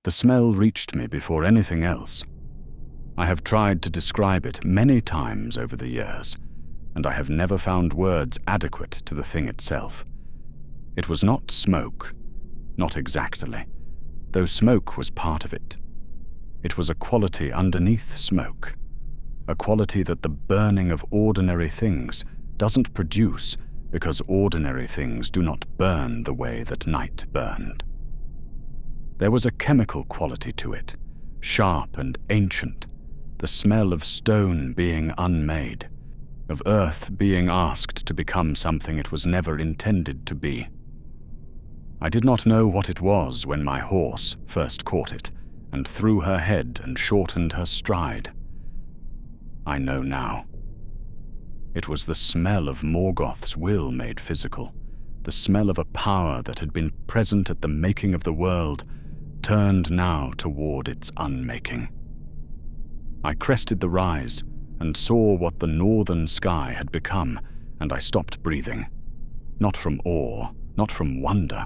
The smell reached me before anything else. I have tried to describe it many times over the years, and I have never found words adequate to the thing itself. It was not smoke, not exactly, though smoke was part of it. It was a quality underneath smoke, a quality that the burning of ordinary things doesn't produce because ordinary things do not burn the way that night burned. There was a chemical quality to it, sharp and ancient, the smell of stone being unmade, of earth being asked to become something it was never intended to be. I did not know what it was when my horse first caught it and threw her head and shortened her stride. I know now. It was the smell of Morgoth's will made physical, the smell of a power that had been present at the making of the world, turned now toward its unmaking. I crested the rise and saw what the northern sky had become, and I stopped breathing. Not from awe, not from wonder,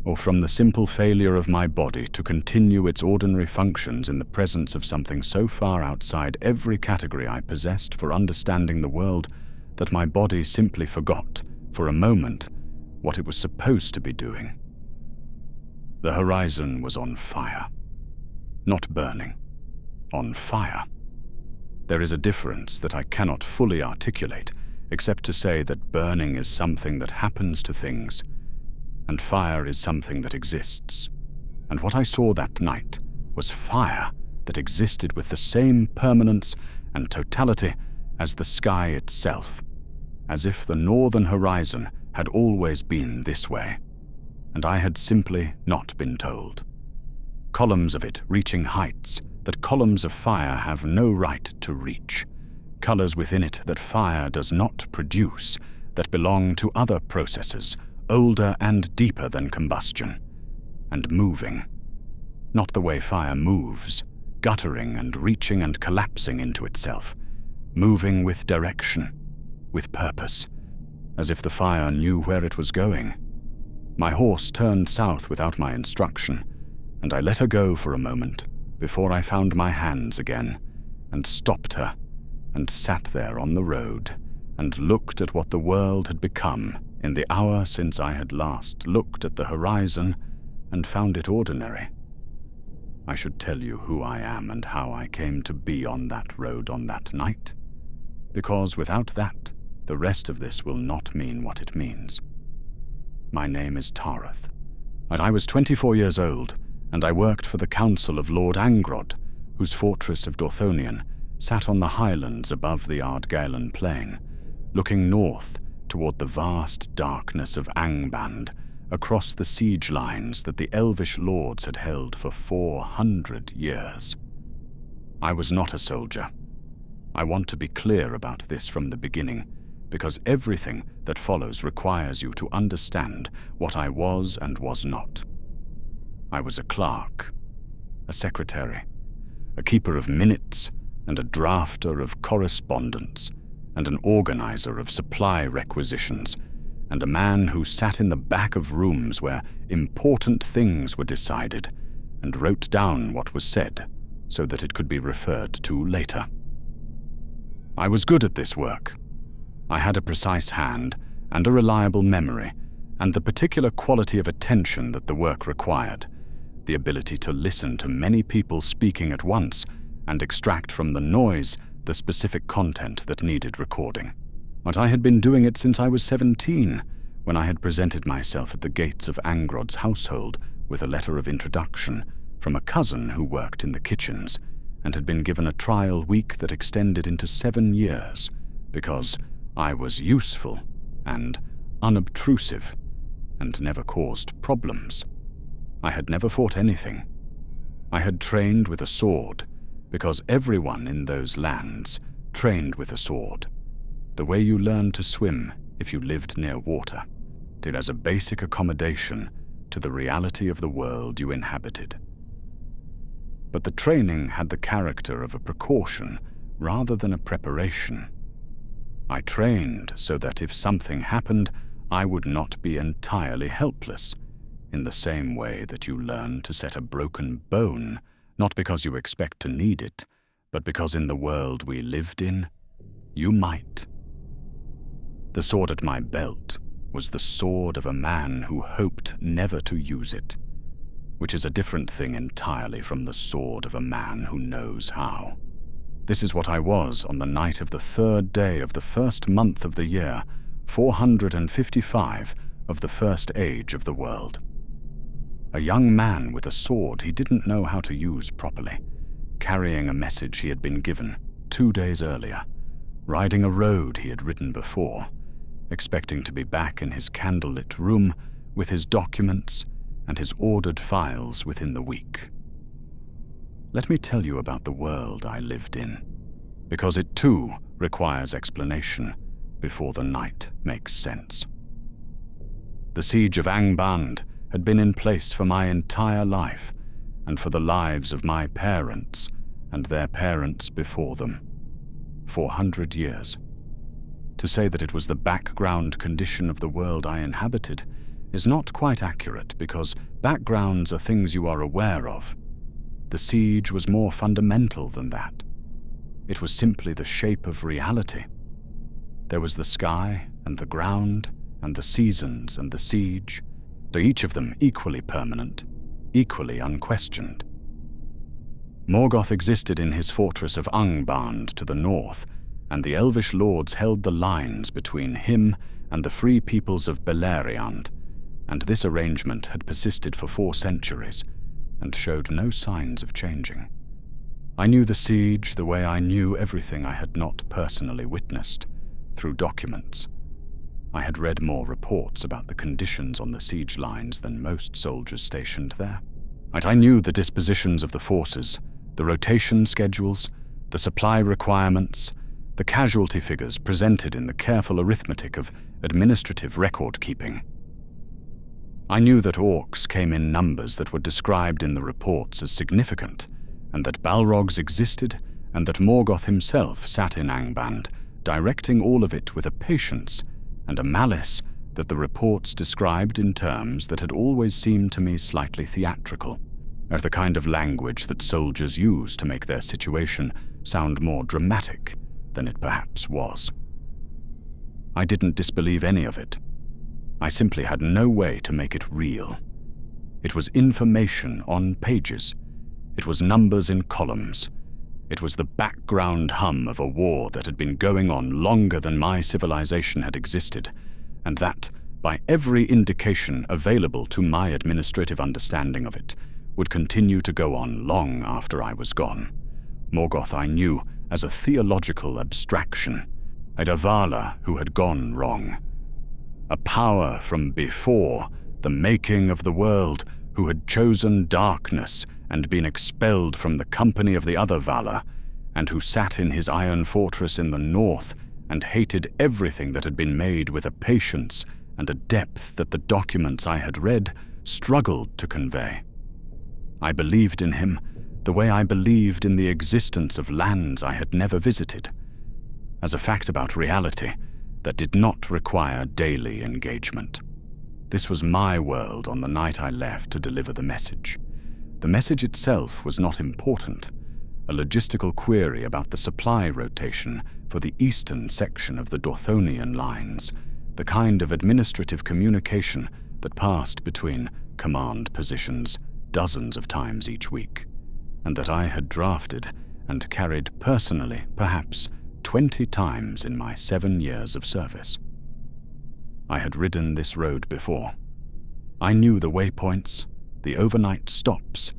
or from the simple failure of my body to continue its ordinary functions in the presence of something so far outside every category I possessed for understanding the world that my body simply forgot, for a moment, what it was supposed to be doing. The horizon was on fire. Not burning. On fire. There is a difference that I cannot fully articulate, except to say that burning is something that happens to things, and fire is something that exists. And what I saw that night was fire that existed with the same permanence and totality as the sky itself, as if the northern horizon had always been this way, and I had simply not been told. Columns of it reaching heights that columns of fire have no right to reach, colors within it that fire does not produce, that belong to other processes, older and deeper than combustion, and moving. Not the way fire moves, guttering and reaching and collapsing into itself, moving with direction, with purpose, as if the fire knew where it was going. My horse turned south without my instruction, and I let her go for a moment before I found my hands again, and stopped her, and sat there on the road, and looked at what the world had become in the hour since I had last looked at the horizon and found it ordinary. I should tell you who I am and how I came to be on that road on that night, because without that, the rest of this will not mean what it means. My name is Tareth, and I was 24 years old, and I worked for the council of Lord Angband, whose fortress of Dorthonion sat on the highlands above the Ardgailan plain, looking north toward the vast darkness of Angband, across the siege lines that the Elvish lords had held for 400 years. I was not a soldier. I want to be clear about this from the beginning, because everything that follows requires you to understand what I was and was not. I was a clerk, a secretary, a keeper of minutes, and a drafter of correspondence, and an organizer of supply requisitions, and a man who sat in the back of rooms where important things were decided, and wrote down what was said so that it could be referred to later. I was good at this work. I had a precise hand and a reliable memory, and the particular quality of attention that the work required, the ability to listen to many people speaking at once and extract from the noise the specific content that needed recording. But I had been doing it since I was 17, when I had presented myself at the gates of Angrod's household with a letter of introduction from a cousin who worked in the kitchens and had been given a trial week that extended into 7 years because I was useful and unobtrusive and never caused problems. I had never fought anything. I had trained with a sword because everyone in those lands trained with a sword, the way you learn to swim if you lived near water, did as a basic accommodation to the reality of the world you inhabited. But the training had the character of a precaution rather than a preparation. I trained so that if something happened, I would not be entirely helpless, in the same way that you learn to set a broken bone, not because you expect to need it, but because in the world we lived in, you might. The sword at my belt was the sword of a man who hoped never to use it, which is a different thing entirely from the sword of a man who knows how. This is what I was on the night of the 3rd day of the 1st month of the year, 455 of the first age of the world. A young man with a sword he didn't know how to use properly, carrying a message he had been given 2 days earlier, riding a road he had ridden before, expecting to be back in his candlelit room with his documents and his ordered files within the week. Let me tell you about the world I lived in, because it too requires explanation before the night makes sense. The siege of Angband had been in place for my entire life, and for the lives of my parents and their parents before them. 400 years. To say that it was the background condition of the world I inhabited is not quite accurate, because backgrounds are things you are aware of. The siege was more fundamental than that. It was simply the shape of reality. There was the sky and the ground and the seasons and the siege, each of them equally permanent, equally unquestioned. Morgoth existed in his fortress of Angband to the north, and the Elvish lords held the lines between him and the free peoples of Beleriand, and this arrangement had persisted for 4 centuries, and showed no signs of changing. I knew the siege the way I knew everything I had not personally witnessed, through documents. I had read more reports about the conditions on the siege lines than most soldiers stationed there. I knew the dispositions of the forces, the rotation schedules, the supply requirements, the casualty figures presented in the careful arithmetic of administrative record-keeping. I knew that orcs came in numbers that were described in the reports as significant, and that Balrogs existed, and that Morgoth himself sat in Angband, directing all of it with a patience and a malice that the reports described in terms that had always seemed to me slightly theatrical, or the kind of language that soldiers use to make their situation sound more dramatic than it perhaps was. I didn't disbelieve any of it. I simply had no way to make it real. It was information on pages. It was numbers in columns. It was the background hum of a war that had been going on longer than my civilization had existed, and that, by every indication available to my administrative understanding of it, would continue to go on long after I was gone. Morgoth I knew as a theological abstraction, a Davala who had gone wrong. A power from before the making of the world who had chosen darkness and been expelled from the company of the other Valar, and who sat in his iron fortress in the north and hated everything that had been made with a patience and a depth that the documents I had read struggled to convey. I believed in him the way I believed in the existence of lands I had never visited, as a fact about reality that did not require daily engagement. This was my world on the night I left to deliver the message. The message itself was not important, a logistical query about the supply rotation for the eastern section of the Dorthonian lines, the kind of administrative communication that passed between command positions dozens of times each week, and that I had drafted and carried personally perhaps 20 times in my 7 years of service. I had ridden this road before. I knew the waypoints, the overnight stops,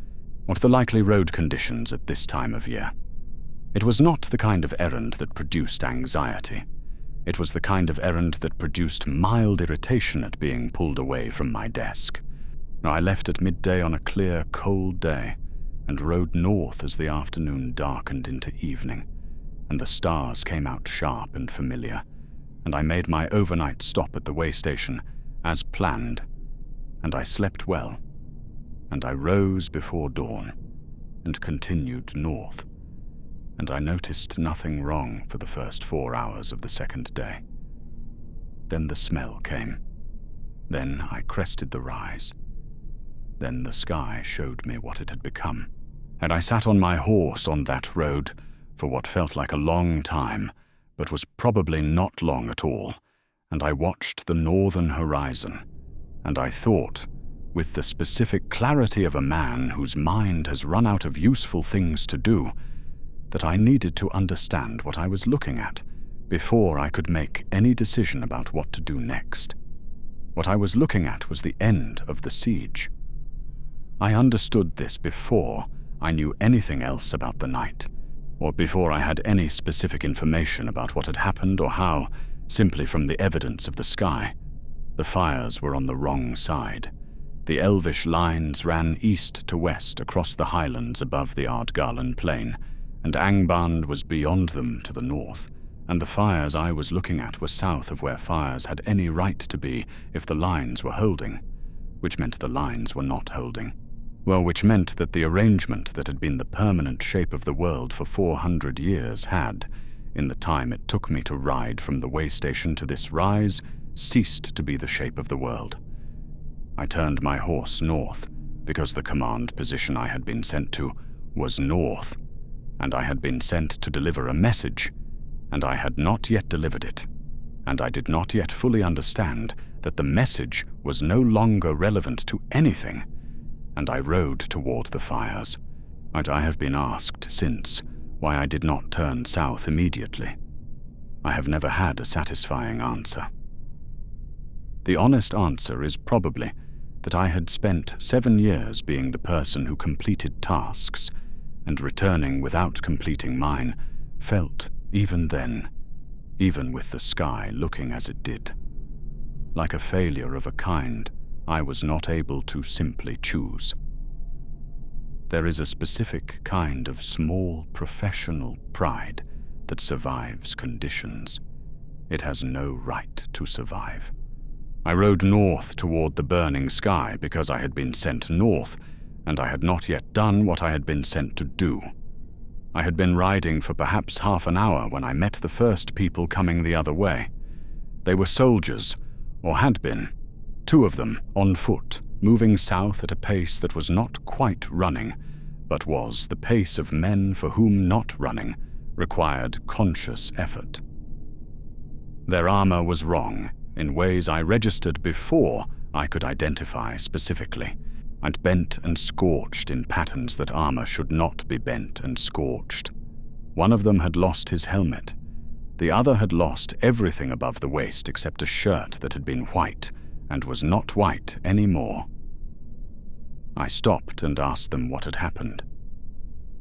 or the likely road conditions at this time of year. It was not the kind of errand that produced anxiety. It was the kind of errand that produced mild irritation at being pulled away from my desk. I left at midday on a clear, cold day, and rode north as the afternoon darkened into evening, and the stars came out sharp and familiar, and I made my overnight stop at the way station as planned, and I slept well, and I rose before dawn and continued north, and I noticed nothing wrong for the first 4 hours of the second day. Then the smell came. Then I crested the rise, Then the sky showed me what it had become, and I sat on my horse on that road for what felt like a long time, but was probably not long at all, and I watched the northern horizon, and I thought, with the specific clarity of a man whose mind has run out of useful things to do, that I needed to understand what I was looking at before I could make any decision about what to do next. What I was looking at was the end of the siege. I understood this before I knew anything else about the night, or before I had any specific information about what had happened or how, simply from the evidence of the sky. The fires were on the wrong side. The Elvish lines ran east to west across the highlands above the Ardgarlan plain, and Angband was beyond them to the north, and the fires I was looking at were south of where fires had any right to be if the lines were holding, which meant the lines were not holding. Well, which meant that the arrangement that had been the permanent shape of the world for 400 years had, in the time it took me to ride from the way station to this rise, ceased to be the shape of the world. I turned my horse north, because the command position I had been sent to was north, and I had been sent to deliver a message, and I had not yet delivered it, and I did not yet fully understand that the message was no longer relevant to anything, and I rode toward the fires, and I have been asked since why I did not turn south immediately. I have never had a satisfying answer. The honest answer is probably that I had spent 7 years being the person who completed tasks, and returning without completing mine felt, even then, even with the sky looking as it did, like a failure of a kind I was not able to simply choose. There is a specific kind of small professional pride that survives conditions. It has no right to survive. I rode north toward the burning sky because I had been sent north, and I had not yet done what I had been sent to do. I had been riding for perhaps half an hour when I met the first people coming the other way. They were soldiers, or had been, 2 of them on foot, moving south at a pace that was not quite running, but was the pace of men for whom not running required conscious effort. Their armor was wrong in ways I registered before I could identify specifically, and bent and scorched in patterns that armor should not be bent and scorched. One of them had lost his helmet. The other had lost everything above the waist except a shirt that had been white and was not white anymore. I stopped and asked them what had happened.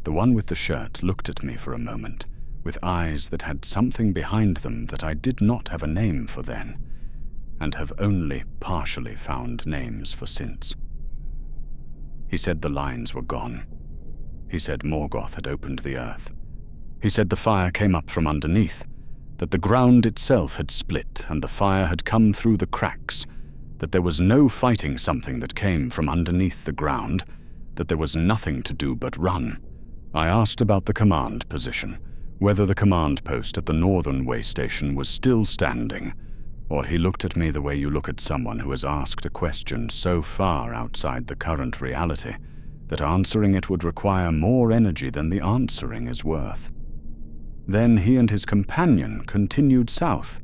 The one with the shirt looked at me for a moment, with eyes that had something behind them that I did not have a name for then, and have only partially found names for since. He said the lines were gone. He said Morgoth had opened the earth. He said the fire came up from underneath, that the ground itself had split and the fire had come through the cracks, that there was no fighting something that came from underneath the ground, that there was nothing to do but run. I asked about the command position, whether the command post at the northern way station was still standing, or he looked at me the way you look at someone who has asked a question so far outside the current reality that answering it would require more energy than the answering is worth. Then he and his companion continued south,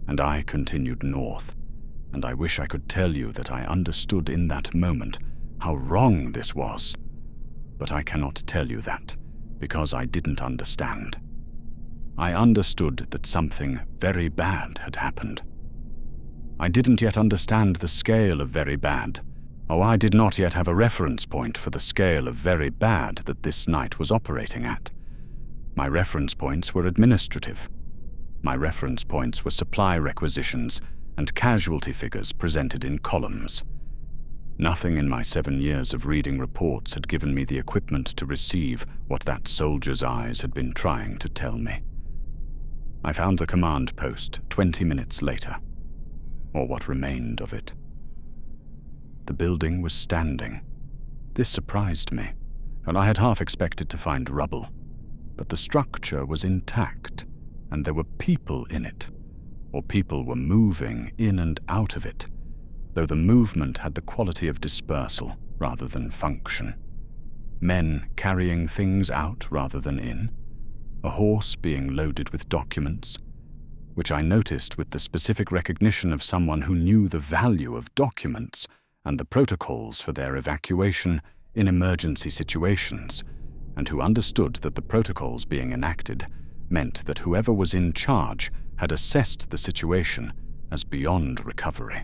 and I continued north, and I wish I could tell you that I understood in that moment how wrong this was, but I cannot tell you that because I didn't understand. I understood that something very bad had happened. I didn't yet understand the scale of very bad. Oh, I did not yet have a reference point for the scale of very bad that this night was operating at. My reference points were administrative. My reference points were supply requisitions and casualty figures presented in columns. Nothing in my 7 years of reading reports had given me the equipment to receive what that soldier's eyes had been trying to tell me. I found the command post 20 minutes later, or what remained of it. The building was standing. This surprised me, and I had half expected to find rubble, but the structure was intact, and there were people in it, or people were moving in and out of it, though the movement had the quality of dispersal rather than function. Men carrying things out rather than in. A horse being loaded with documents, which I noticed with the specific recognition of someone who knew the value of documents and the protocols for their evacuation in emergency situations, and who understood that the protocols being enacted meant that whoever was in charge had assessed the situation as beyond recovery.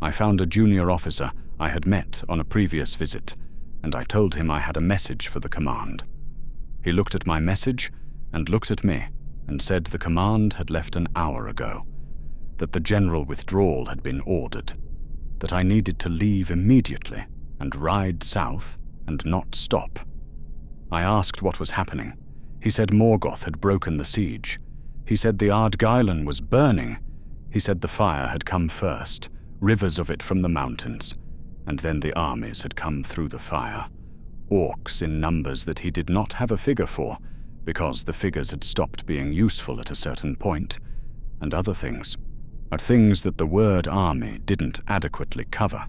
I found a junior officer I had met on a previous visit, and I told him I had a message for the command. He looked at my message and looked at me and said the command had left an hour ago, that the general withdrawal had been ordered, that I needed to leave immediately and ride south and not stop. I asked what was happening. He said Morgoth had broken the siege. He said the Ardgylan was burning. He said the fire had come first, rivers of it from the mountains, and then the armies had come through the fire, orcs in numbers that he did not have a figure for, because the figures had stopped being useful at a certain point, and other things, but things that the word army didn't adequately cover,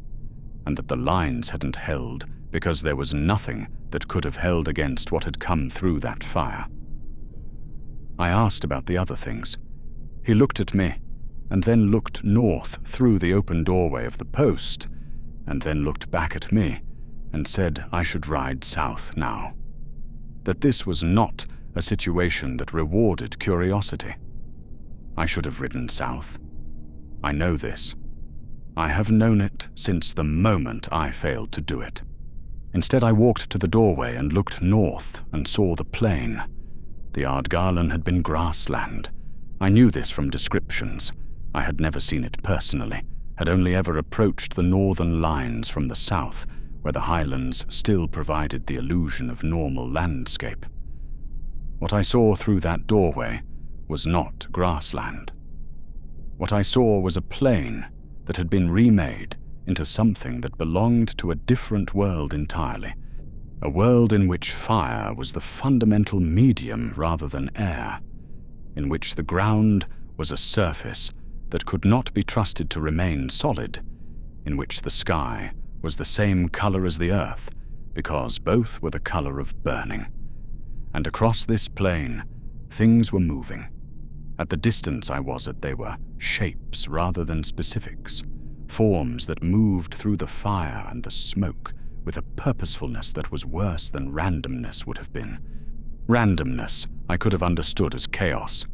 and that the lines hadn't held because there was nothing that could have held against what had come through that fire. I asked about the other things. He looked at me, and then looked north through the open doorway of the post, and then looked back at me and said I should ride south now. That this was not a situation that rewarded curiosity. I should have ridden south. I know this. I have known it since the moment I failed to do it. Instead, I walked to the doorway and looked north and saw the plain. The Ardgylan had been grassland. I knew this from descriptions. I had never seen it personally, had only ever approached the northern lines from the south, where the highlands still provided the illusion of normal landscape. What I saw through that doorway was not grassland. What I saw was a plain that had been remade into something that belonged to a different world entirely, a world in which fire was the fundamental medium rather than air, in which the ground was a surface that could not be trusted to remain solid, in which the sky was the same color as the earth, because both were the color of burning. And across this plain, things were moving. At the distance I was at, they were shapes rather than specifics, forms that moved through the fire and the smoke with a purposefulness that was worse than randomness would have been. Randomness I could have understood as chaos,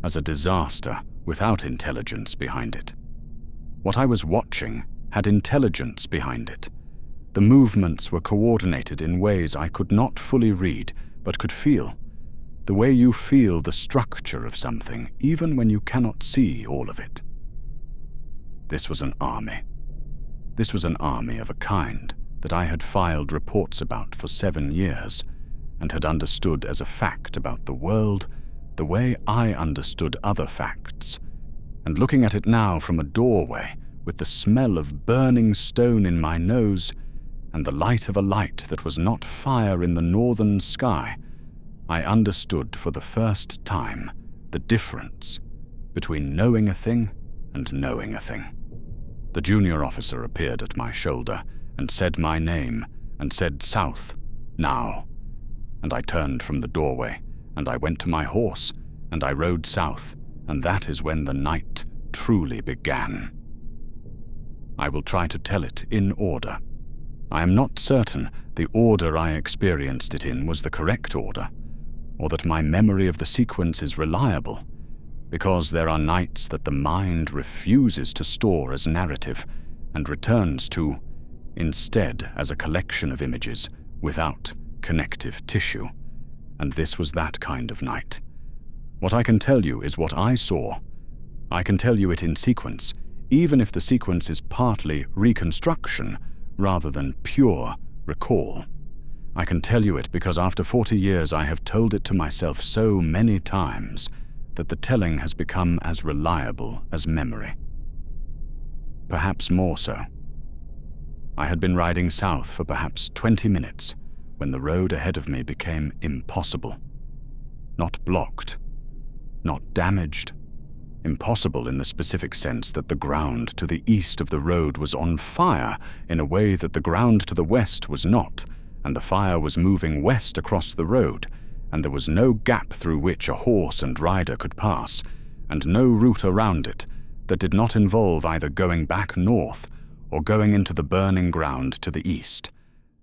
as a disaster without intelligence behind it. What I was watching had intelligence behind it. The movements were coordinated in ways I could not fully read, but could feel. The way you feel the structure of something, even when you cannot see all of it. This was an army. This was an army of a kind that I had filed reports about for 7 years, and had understood as a fact about the world the way I understood other facts. And looking at it now from a doorway, with the smell of burning stone in my nose, and the light of a light that was not fire in the northern sky, I understood for the first time the difference between knowing a thing and knowing a thing. The junior officer appeared at my shoulder and said my name and said south, now. And I turned from the doorway and I went to my horse and I rode south, and that is when the night truly began. I will try to tell it in order. I am not certain the order I experienced it in was the correct order, or that my memory of the sequence is reliable, because there are nights that the mind refuses to store as narrative and returns to, instead as a collection of images without connective tissue, and this was that kind of night. What I can tell you is what I saw. I can tell you it in sequence, even if the sequence is partly reconstruction rather than pure recall. I can tell you it because after 40 years I have told it to myself so many times that the telling has become as reliable as memory. Perhaps more so. I had been riding south for perhaps 20 minutes when the road ahead of me became impossible. Not blocked, not damaged. Impossible in the specific sense that the ground to the east of the road was on fire in a way that the ground to the west was not, and the fire was moving west across the road, and there was no gap through which a horse and rider could pass, and no route around it that did not involve either going back north or going into the burning ground to the east.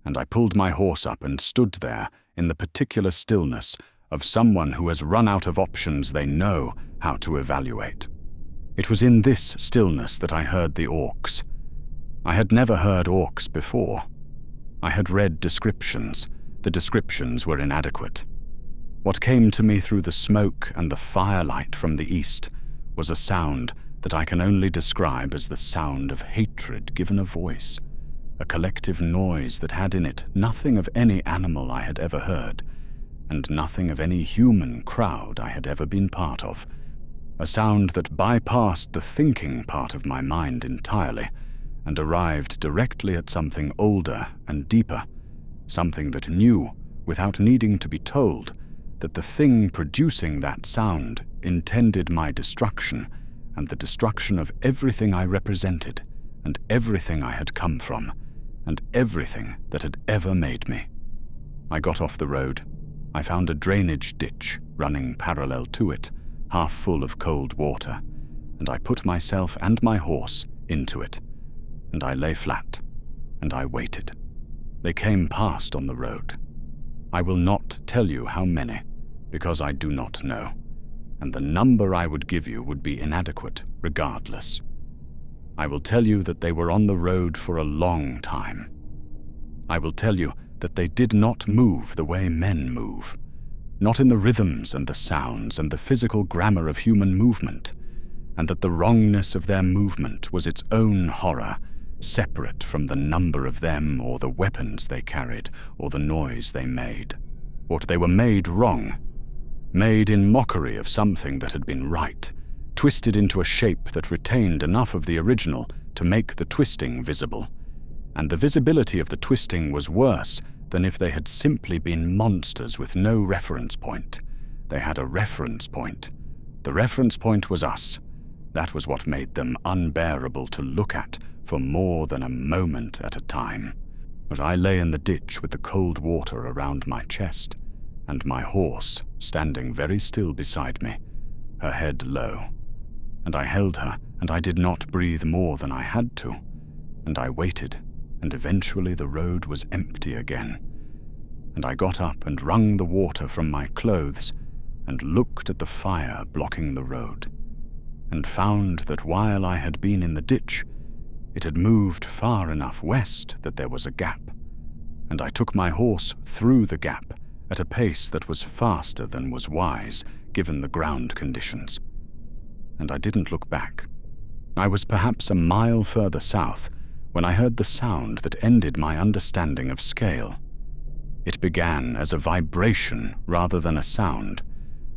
And I pulled my horse up and stood there in the particular stillness of someone who has run out of options they know how to evaluate. It was in this stillness that I heard the orcs. I had never heard orcs before. I had read descriptions. The descriptions were inadequate. What came to me through the smoke and the firelight from the east was a sound that I can only describe as the sound of hatred given a voice, a collective noise that had in it nothing of any animal I had ever heard, and nothing of any human crowd I had ever been part of, a sound that bypassed the thinking part of my mind entirely and arrived directly at something older and deeper, something that knew, without needing to be told, that the thing producing that sound intended my destruction and the destruction of everything I represented and everything I had come from and everything that had ever made me. I got off the road. I found a drainage ditch running parallel to it, half full of cold water, and I put myself and my horse into it, and I lay flat, and I waited. They came past on the road. I will not tell you how many, because I do not know, and the number I would give you would be inadequate regardless. I will tell you that they were on the road for a long time. I will tell you that they did not move the way men move, not in the rhythms and the sounds and the physical grammar of human movement, and that the wrongness of their movement was its own horror, separate from the number of them or the weapons they carried or the noise they made. What they were made wrong, made in mockery of something that had been right, twisted into a shape that retained enough of the original to make the twisting visible. And the visibility of the twisting was worse than if they had simply been monsters with no reference point. They had a reference point. The reference point was us. That was what made them unbearable to look at for more than a moment at a time. But I lay in the ditch with the cold water around my chest, and my horse standing very still beside me, her head low. And I held her, and I did not breathe more than I had to, and I waited, and eventually the road was empty again. And I got up and wrung the water from my clothes, and looked at the fire blocking the road, and found that while I had been in the ditch, it had moved far enough west that there was a gap, and I took my horse through the gap at a pace that was faster than was wise, given the ground conditions. And I didn't look back. I was perhaps a mile further south when I heard the sound that ended my understanding of scale. It began as a vibration rather than a sound,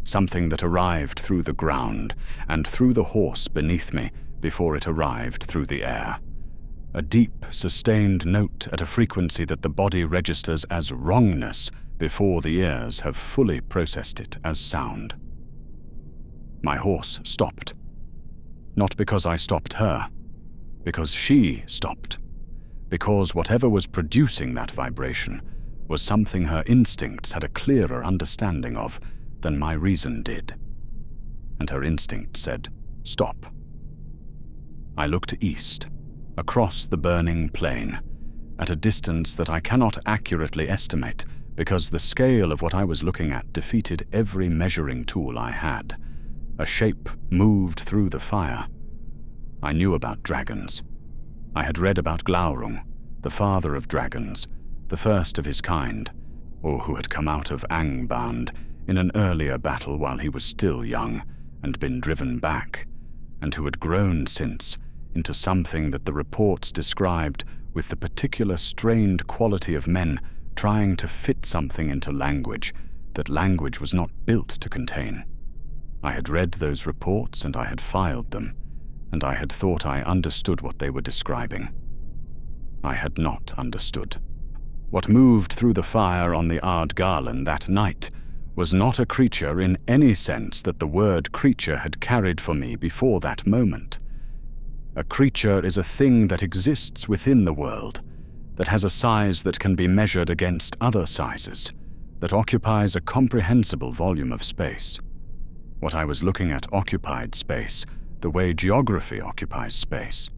something that arrived through the ground and through the horse beneath me before it arrived through the air. A deep, sustained note at a frequency that the body registers as wrongness before the ears have fully processed it as sound. My horse stopped. Not because I stopped her, because she stopped. Because whatever was producing that vibration was something her instincts had a clearer understanding of than my reason did. And her instinct said, "Stop." I looked east, across the burning plain, at a distance that I cannot accurately estimate because the scale of what I was looking at defeated every measuring tool I had. A shape moved through the fire. I knew about dragons. I had read about Glaurung, the father of dragons, the first of his kind, or who had come out of Angband in an earlier battle while he was still young and been driven back, and who had grown since into something that the reports described with the particular strained quality of men trying to fit something into language that language was not built to contain. I had read those reports and I had filed them, and I had thought I understood what they were describing. I had not understood. What moved through the fire on the Ardgarlan that night was not a creature in any sense that the word creature had carried for me before that moment. A creature is a thing that exists within the world, that has a size that can be measured against other sizes, that occupies a comprehensible volume of space. What I was looking at occupied space the way geography occupies space.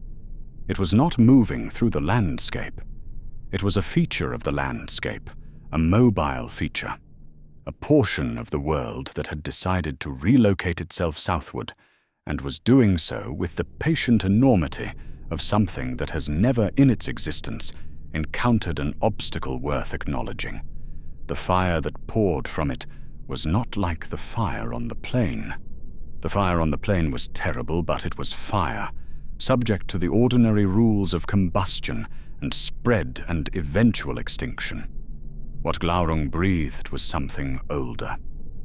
It was not moving through the landscape. It was a feature of the landscape, a mobile feature, a portion of the world that had decided to relocate itself southward, and was doing so with the patient enormity of something that has never in its existence encountered an obstacle worth acknowledging. The fire that poured from it was not like the fire on the plain. The fire on the plain was terrible, but it was fire, subject to the ordinary rules of combustion and spread and eventual extinction. What Glaurung breathed was something older,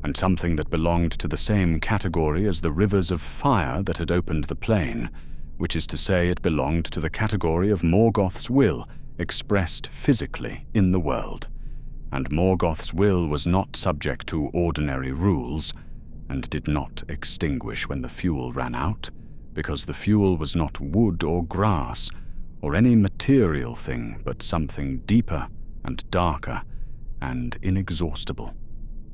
and something that belonged to the same category as the rivers of fire that had opened the plain, which is to say it belonged to the category of Morgoth's will expressed physically in the world. And Morgoth's will was not subject to ordinary rules, and did not extinguish when the fuel ran out, because the fuel was not wood or grass, or any material thing, but something deeper and darker and inexhaustible.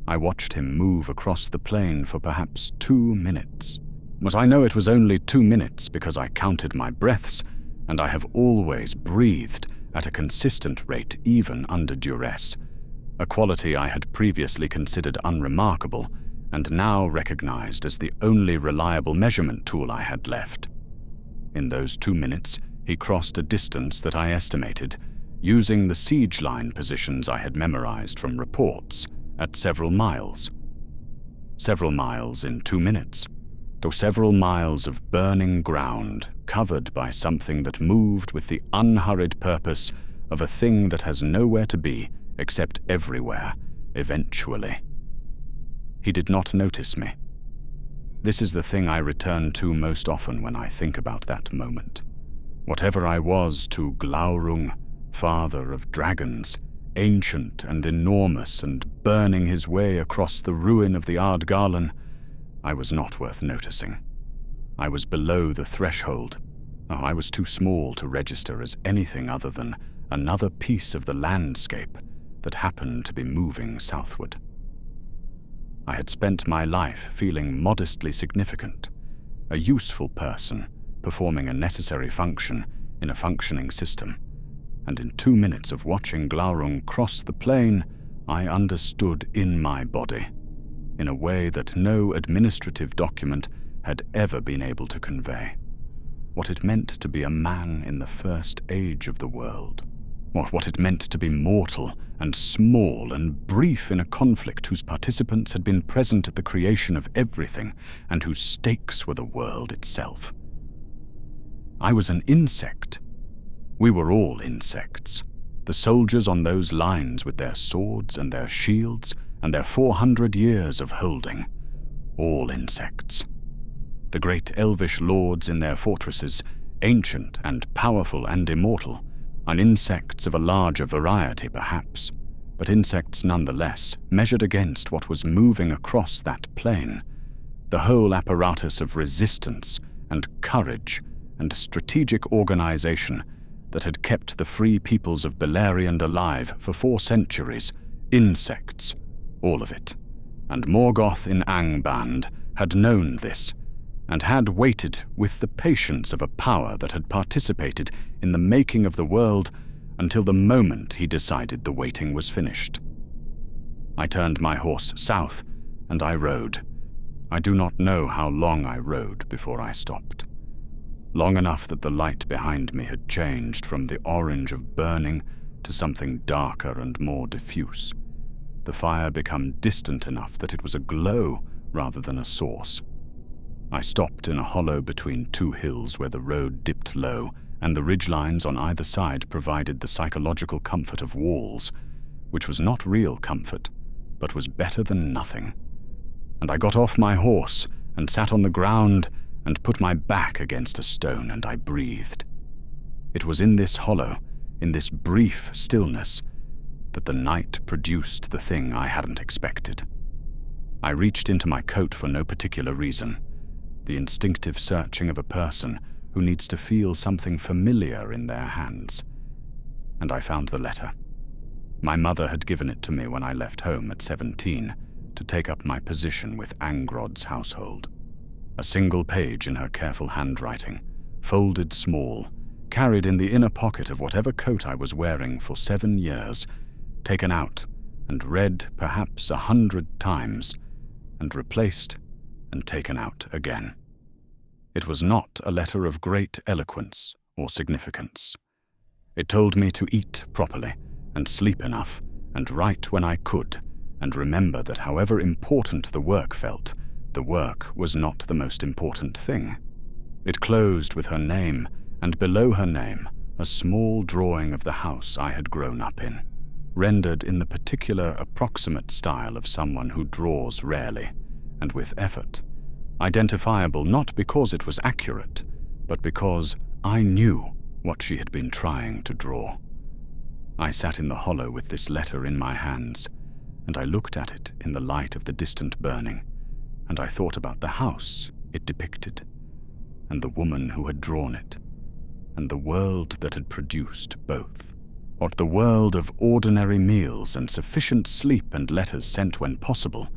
I watched him move across the plain for perhaps 2 minutes. But I know it was only 2 minutes because I counted my breaths, and I have always breathed at a consistent rate even under duress, a quality I had previously considered unremarkable and now recognized as the only reliable measurement tool I had left. In those 2 minutes, he crossed a distance that I estimated, using the siege line positions I had memorized from reports, at several miles. Several miles in 2 minutes, though several miles of burning ground covered by something that moved with the unhurried purpose of a thing that has nowhere to be except everywhere, eventually. He did not notice me. This is the thing I return to most often when I think about that moment. Whatever I was to Glaurung, father of dragons, ancient and enormous and burning his way across the ruin of the Ardgarlan, I was not worth noticing. I was below the threshold. I was too small to register as anything other than another piece of the landscape that happened to be moving southward. I had spent my life feeling modestly significant, a useful person performing a necessary function in a functioning system, and in 2 minutes of watching Glaurung cross the plain, I understood in my body, in a way that no administrative document had ever been able to convey, what it meant to be a man in the first age of the world, or what it meant to be mortal and small and brief in a conflict whose participants had been present at the creation of everything and whose stakes were the world itself. I was an insect. We were all insects. The soldiers on those lines with their swords and their shields and their 400 years of holding. All insects. The great Elvish lords in their fortresses, ancient and powerful and immortal, and insects of a larger variety perhaps, but insects nonetheless, measured against what was moving across that plain, the whole apparatus of resistance and courage and strategic organization that had kept the free peoples of Beleriand alive for 4 centuries, insects, all of it. And Morgoth in Angband had known this, and had waited with the patience of a power that had participated in the making of the world until the moment he decided the waiting was finished. I turned my horse south, and I rode. I do not know how long I rode before I stopped. Long enough that the light behind me had changed from the orange of burning to something darker and more diffuse. The fire became distant enough that it was a glow rather than a source. I stopped in a hollow between 2 hills where the road dipped low, and the ridgelines on either side provided the psychological comfort of walls, which was not real comfort, but was better than nothing. And I got off my horse and sat on the ground and put my back against a stone, and I breathed. It was in this hollow, in this brief stillness, that the night produced the thing I hadn't expected. I reached into my coat for no particular reason, the instinctive searching of a person who needs to feel something familiar in their hands. And I found the letter. My mother had given it to me when I left home at 17 to take up my position with Angrod's household. A single page in her careful handwriting, folded small, carried in the inner pocket of whatever coat I was wearing for 7 years, taken out and read perhaps 100 times, and replaced and taken out again. It was not a letter of great eloquence or significance. It told me to eat properly and sleep enough and write when I could, and remember that however important the work felt, the work was not the most important thing. It closed with her name, and below her name, a small drawing of the house I had grown up in, rendered in the particular approximate style of someone who draws rarely, and with effort, identifiable not because it was accurate, but because I knew what she had been trying to draw. I sat in the hollow with this letter in my hands, and I looked at it in the light of the distant burning, and I thought about the house it depicted, and the woman who had drawn it, and the world that had produced both. What the world of ordinary meals and sufficient sleep and letters sent when possible,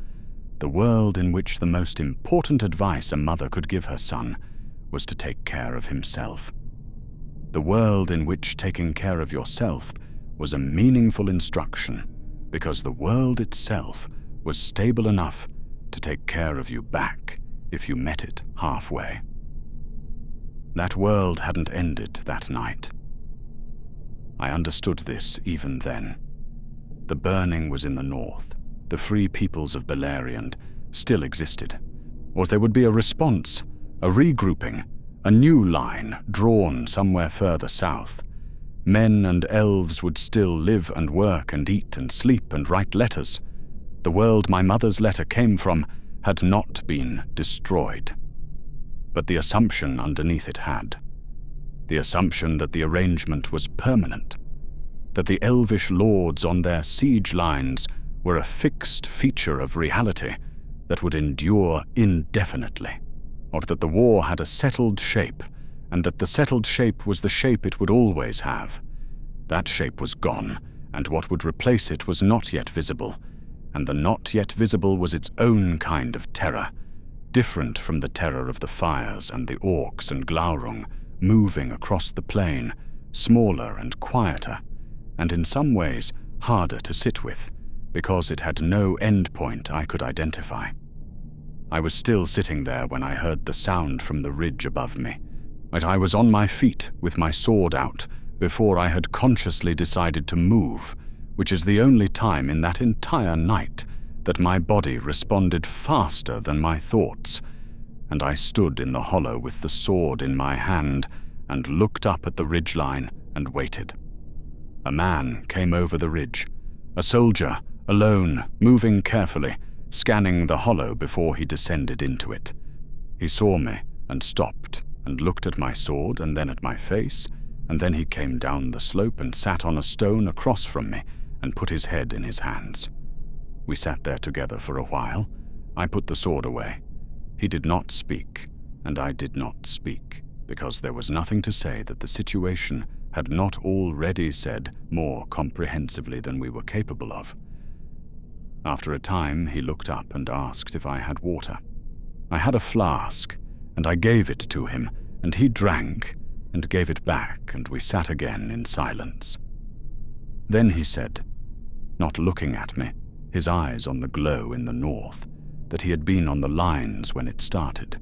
the world in which the most important advice a mother could give her son was to take care of himself. The world in which taking care of yourself was a meaningful instruction, because the world itself was stable enough to take care of you back if you met it halfway. That world hadn't ended that night. I understood this even then. The burning was in the north. The free peoples of Beleriand still existed. Or there would be a response, a regrouping, a new line drawn somewhere further south. Men and elves would still live and work and eat and sleep and write letters. The world my mother's letter came from had not been destroyed. But the assumption underneath it had. The assumption that the arrangement was permanent, that the Elvish lords on their siege lines were a fixed feature of reality that would endure indefinitely, or that the war had a settled shape, and that the settled shape was the shape it would always have. That shape was gone, and what would replace it was not yet visible, and the not yet visible was its own kind of terror, different from the terror of the fires and the orcs and Glaurung moving across the plain, smaller and quieter, and in some ways harder to sit with, because it had no endpoint I could identify. I was still sitting there when I heard the sound from the ridge above me, but I was on my feet with my sword out before I had consciously decided to move, which is the only time in that entire night that my body responded faster than my thoughts, and I stood in the hollow with the sword in my hand and looked up at the ridgeline and waited. A man came over the ridge, a soldier, alone, moving carefully, scanning the hollow before he descended into it. He saw me and stopped and looked at my sword and then at my face, and then he came down the slope and sat on a stone across from me and put his head in his hands. We sat there together for a while. I put the sword away. He did not speak, and I did not speak, because there was nothing to say that the situation had not already said more comprehensively than we were capable of. After a time, he looked up and asked if I had water. I had a flask, and I gave it to him, and he drank and gave it back, and we sat again in silence. Then he said, not looking at me, his eyes on the glow in the north, that he had been on the lines when it started,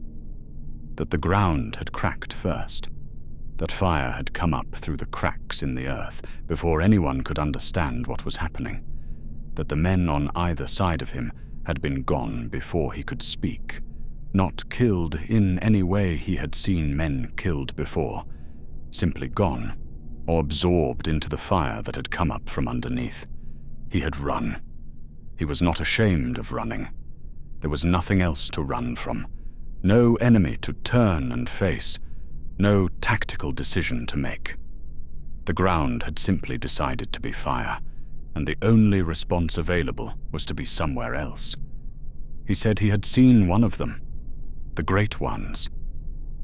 that the ground had cracked first, that fire had come up through the cracks in the earth before anyone could understand what was happening, that the men on either side of him had been gone before he could speak, not killed in any way he had seen men killed before, simply gone, or absorbed into the fire that had come up from underneath. He had run. He was not ashamed of running. There was nothing else to run from, no enemy to turn and face, no tactical decision to make. The ground had simply decided to be fire, and the only response available was to be somewhere else. He said he had seen one of them, the Great Ones,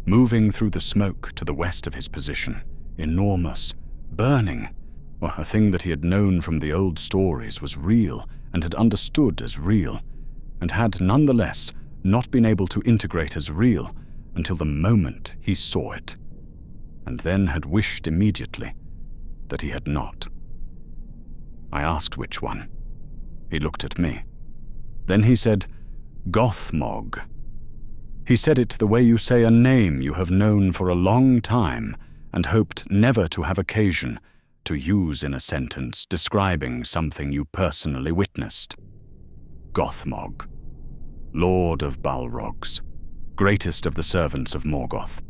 moving through the smoke to the west of his position, enormous, burning. Well, a thing that he had known from the old stories was real and had understood as real, and had nonetheless not been able to integrate as real until the moment he saw it, and then had wished immediately that he had not. I asked which one. He looked at me. Then he said, "Gothmog." He said it the way you say a name you have known for a long time and hoped never to have occasion to use in a sentence describing something you personally witnessed. Gothmog, Lord of Balrogs, greatest of the servants of Morgoth,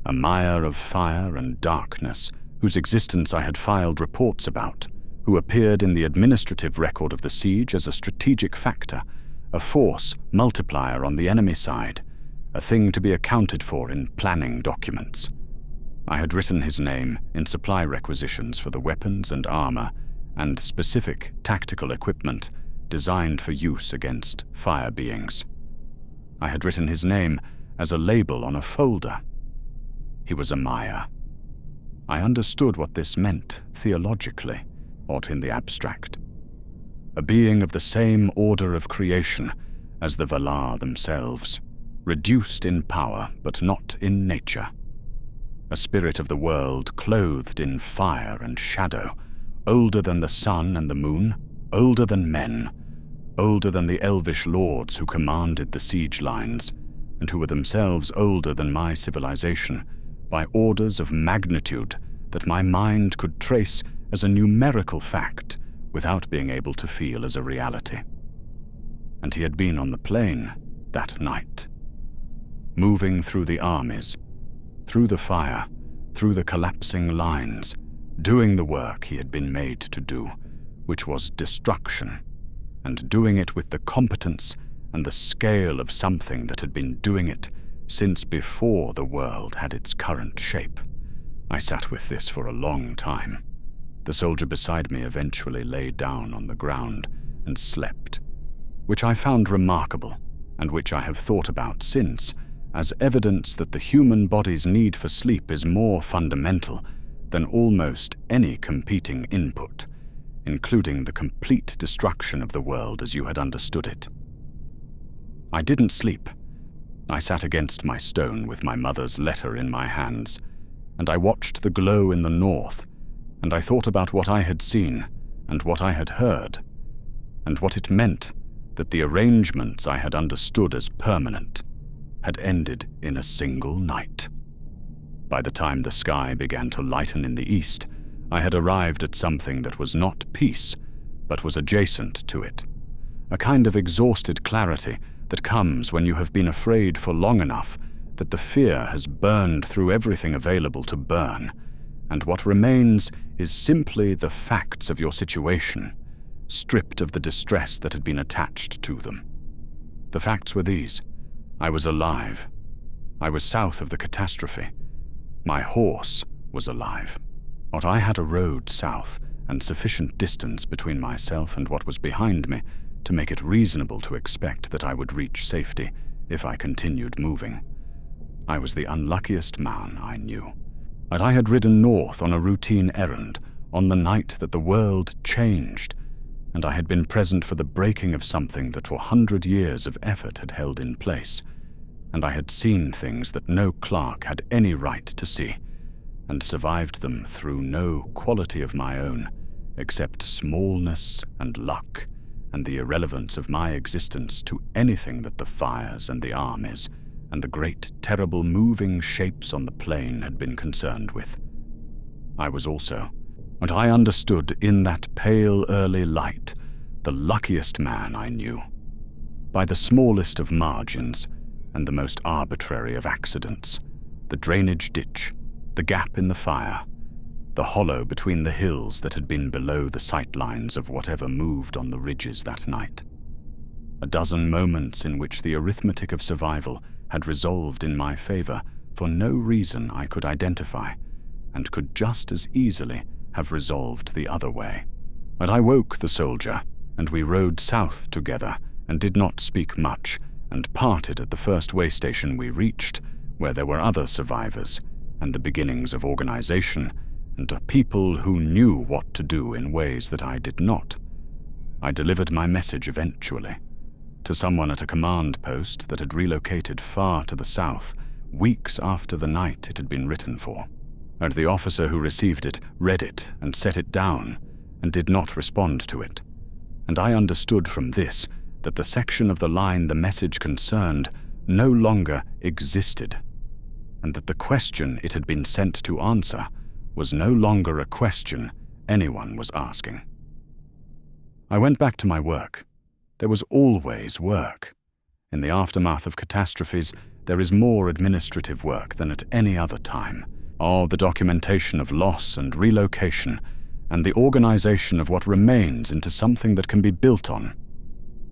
a mire of fire and darkness whose existence I had filed reports about, who appeared in the administrative record of the siege as a strategic factor, a force multiplier on the enemy side, a thing to be accounted for in planning documents. I had written his name in supply requisitions for the weapons and armor and specific tactical equipment designed for use against fire beings. I had written his name as a label on a folder. He was a Maya. I understood what this meant theologically, or in the abstract. A being of the same order of creation as the Valar themselves, reduced in power but not in nature. A spirit of the world clothed in fire and shadow, older than the sun and the moon, older than men, older than the Elvish lords who commanded the siege lines, and who were themselves older than my civilization, by orders of magnitude that my mind could trace as a numerical fact without being able to feel as a reality. And he had been on the plain that night, moving through the armies, through the fire, through the collapsing lines, doing the work he had been made to do, which was destruction, and doing it with the competence and the scale of something that had been doing it since before the world had its current shape. I sat with this for a long time. The soldier beside me eventually lay down on the ground and slept, which I found remarkable, and which I have thought about since, as evidence that the human body's need for sleep is more fundamental than almost any competing input, including the complete destruction of the world as you had understood it. I didn't sleep. I sat against my stone with my mother's letter in my hands, and I watched the glow in the north, and I thought about what I had seen and what I had heard, and what it meant that the arrangements I had understood as permanent had ended in a single night. By the time the sky began to lighten in the east, I had arrived at something that was not peace, but was adjacent to it, a kind of exhausted clarity that comes when you have been afraid for long enough that the fear has burned through everything available to burn, and what remains is simply the facts of your situation, stripped of the distress that had been attached to them. The facts were these. I was alive. I was south of the catastrophe. My horse was alive. But I had a road south and sufficient distance between myself and what was behind me to make it reasonable to expect that I would reach safety if I continued moving. I was the unluckiest man I knew. But I had ridden north on a routine errand on the night that the world changed, and I had been present for the breaking of something that for 100 years of effort had held in place, and I had seen things that no clerk had any right to see, and survived them through no quality of my own, except smallness and luck, and the irrelevance of my existence to anything that the fires and the armies and the great, terrible moving shapes on the plain had been concerned with. I was also, and I understood in that pale early light, the luckiest man I knew. By the smallest of margins and the most arbitrary of accidents, the drainage ditch, the gap in the fire, the hollow between the hills that had been below the sight lines of whatever moved on the ridges that night. A dozen moments in which the arithmetic of survival had resolved in my favor for no reason I could identify, and could just as easily have resolved the other way. But I woke the soldier, and we rode south together and did not speak much, and parted at the first way station we reached, where there were other survivors, and the beginnings of organization, and a people who knew what to do in ways that I did not. I delivered my message eventually, to someone at a command post that had relocated far to the south, weeks after the night it had been written for. And the officer who received it read it and set it down, and did not respond to it. And I understood from this that the section of the line the message concerned no longer existed, and that the question it had been sent to answer was no longer a question anyone was asking. I went back to my work. There was always work. In the aftermath of catastrophes, there is more administrative work than at any other time. The documentation of loss and relocation, and the organization of what remains into something that can be built on.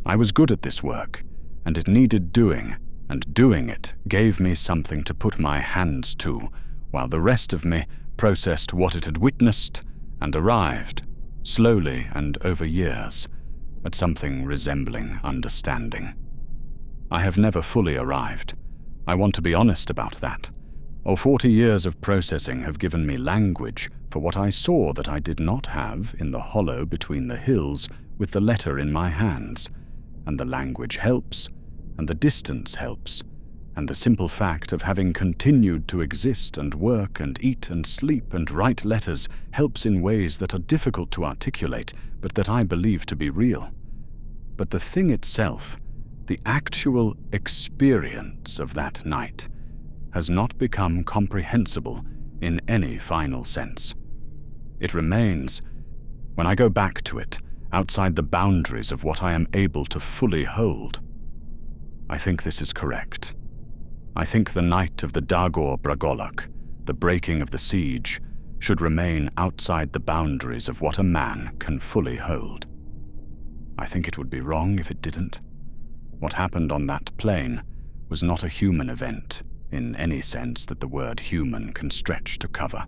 I was good at this work, and it needed doing, and doing it gave me something to put my hands to, while the rest of me processed what it had witnessed and arrived, slowly and over years, at something resembling understanding. I have never fully arrived. I want to be honest about that. 40 years of processing have given me language for what I saw that I did not have in the hollow between the hills with the letter in my hands, and the language helps, and the distance helps, and the simple fact of having continued to exist and work and eat and sleep and write letters helps in ways that are difficult to articulate, but that I believe to be real. But the thing itself, the actual experience of that night, has not become comprehensible in any final sense. It remains, when I go back to it, outside the boundaries of what I am able to fully hold. I think this is correct. I think the night of the Dagor Bragolok, the breaking of the siege, should remain outside the boundaries of what a man can fully hold. I think it would be wrong if it didn't. What happened on that plain was not a human event, in any sense that the word human can stretch to cover.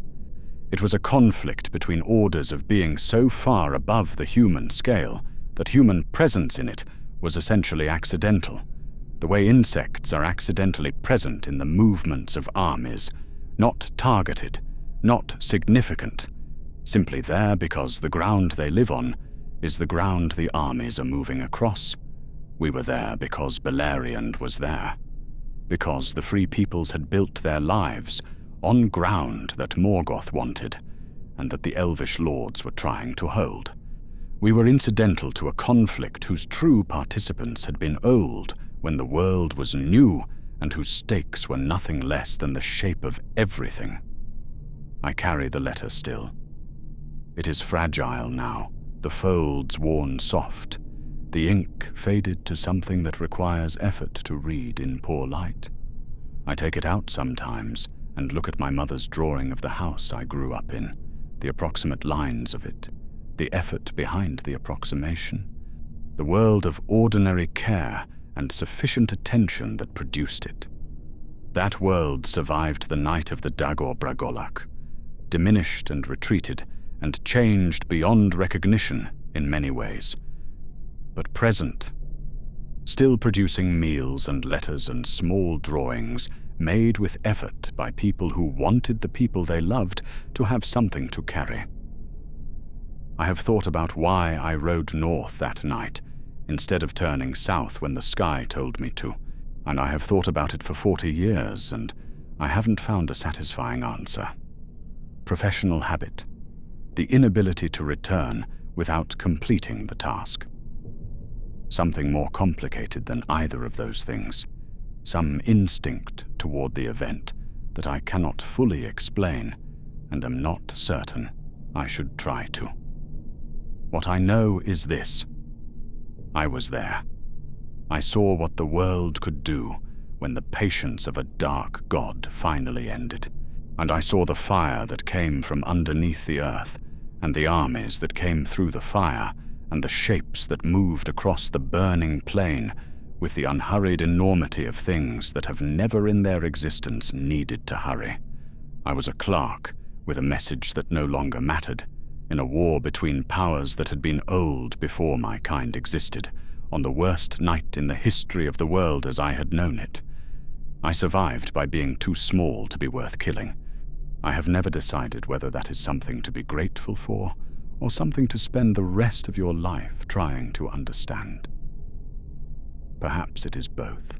It was a conflict between orders of being so far above the human scale that human presence in it was essentially accidental, the way insects are accidentally present in the movements of armies, not targeted, not significant, simply there because the ground they live on is the ground the armies are moving across. We were there because Beleriand was there, because the Free Peoples had built their lives on ground that Morgoth wanted, and that the Elvish lords were trying to hold. We were incidental to a conflict whose true participants had been old when the world was new, and whose stakes were nothing less than the shape of everything. I carry the letter still. It is fragile now, the folds worn soft, the ink faded to something that requires effort to read in poor light. I take it out sometimes and look at my mother's drawing of the house I grew up in, the approximate lines of it, the effort behind the approximation, the world of ordinary care and sufficient attention that produced it. That world survived the night of the Dagor Bragolok, diminished and retreated, and changed beyond recognition in many ways, but present, still producing meals and letters and small drawings made with effort by people who wanted the people they loved to have something to carry. I have thought about why I rode north that night instead of turning south when the sky told me to, and I have thought about it for 40 years, and I haven't found a satisfying answer. Professional habit, the inability to return without completing the task. Something more complicated than either of those things, some instinct toward the event that I cannot fully explain and am not certain I should try to. What I know is this: I was there. I saw what the world could do when the patience of a dark god finally ended, and I saw the fire that came from underneath the earth, and the armies that came through the fire, and the shapes that moved across the burning plain with the unhurried enormity of things that have never in their existence needed to hurry. I was a clerk with a message that no longer mattered, in a war between powers that had been old before my kind existed, on the worst night in the history of the world as I had known it. I survived by being too small to be worth killing. I have never decided whether that is something to be grateful for, or something to spend the rest of your life trying to understand. Perhaps it is both.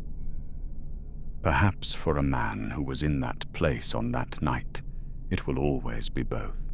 Perhaps for a man who was in that place on that night, it will always be both.